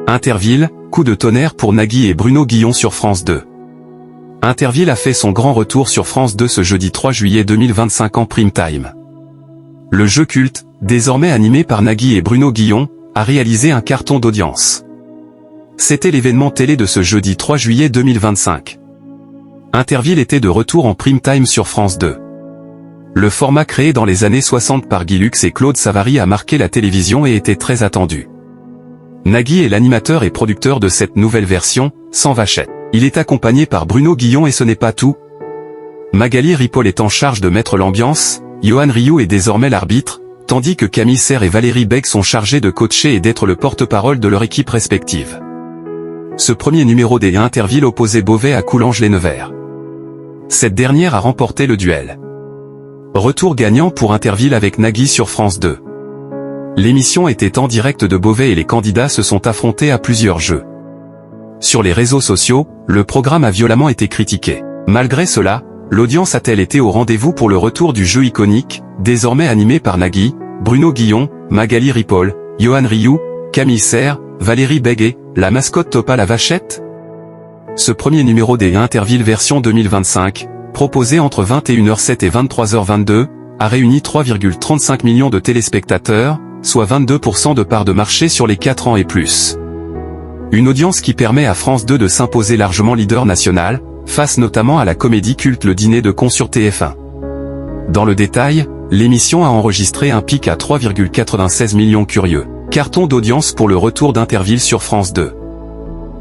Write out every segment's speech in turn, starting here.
Interville, coup de tonnerre pour Nagui et Bruno Guillon sur France 2. Interville a fait son grand retour sur France 2 ce jeudi 3 juillet 2025 en prime time. Le jeu culte, désormais animé par Nagui et Bruno Guillon, a réalisé un carton d'audience. C'était l'événement télé de ce jeudi 3 juillet 2025. Interville était de retour en prime time sur France 2. Le format créé dans les années 60 par Guy Lux et Claude Savary a marqué la télévision et était très attendu. Nagui est l'animateur et producteur de cette nouvelle version, sans vachette. Il est accompagné par Bruno Guillon et ce n'est pas tout. Magali Ripoll est en charge de mettre l'ambiance, Yohan Ryu est désormais l'arbitre, tandis que Camille Serre et Valérie Beg sont chargés de coacher et d'être le porte-parole de leur équipe respective. Ce premier numéro des Interville opposait Beauvais à Coulanges-les-Nevers. Cette dernière a remporté le duel. Retour gagnant pour Interville avec Nagui sur France 2. L'émission était en direct de Beauvais et les candidats se sont affrontés à plusieurs jeux. Sur les réseaux sociaux, le programme a violemment été critiqué. Malgré cela, l'audience a-t-elle été au rendez-vous pour le retour du jeu iconique, désormais animé par Nagui, Bruno Guillon, Magali Ripoll, Yohan Ryu, Camille Serre, Valérie Beg et la mascotte Topa la Vachette? Ce premier numéro des Interville version 2025, proposé entre 21h07 et 23h22, a réuni 3,35 millions de téléspectateurs, soit 22% de part de marché sur les 4 ans et plus. Une audience qui permet à France 2 de s'imposer largement leader national, face notamment à la comédie culte Le Dîner de con sur TF1. Dans le détail, l'émission a enregistré un pic à 3,96 millions curieux. Carton d'audience pour le retour d'Interville sur France 2.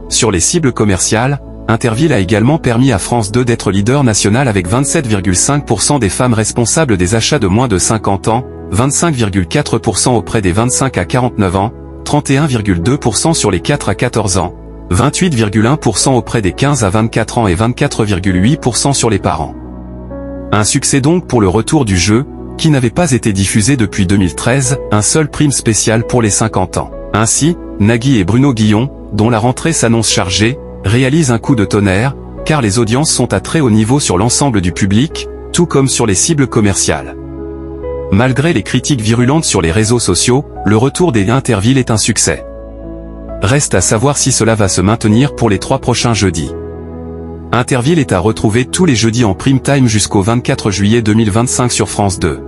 Sur les cibles commerciales, Interville a également permis à France 2 d'être leader national avec 27,5% des femmes responsables des achats de moins de 50 ans, 25,4% auprès des 25 à 49 ans, 31,2% sur les 4 à 14 ans, 28,1% auprès des 15 à 24 ans et 24,8% sur les parents. Un succès donc pour le retour du jeu, qui n'avait pas été diffusé depuis 2013, un seul prime spécial pour les 50 ans. Ainsi, Nagui et Bruno Guillon, dont la rentrée s'annonce chargée, réalisent un coup de tonnerre, car les audiences sont à très haut niveau sur l'ensemble du public, tout comme sur les cibles commerciales. Malgré les critiques virulentes sur les réseaux sociaux, le retour des Interville est un succès. Reste à savoir si cela va se maintenir pour les 3 prochains jeudis. Interville est à retrouver tous les jeudis en prime time jusqu'au 24 juillet 2025 sur France 2.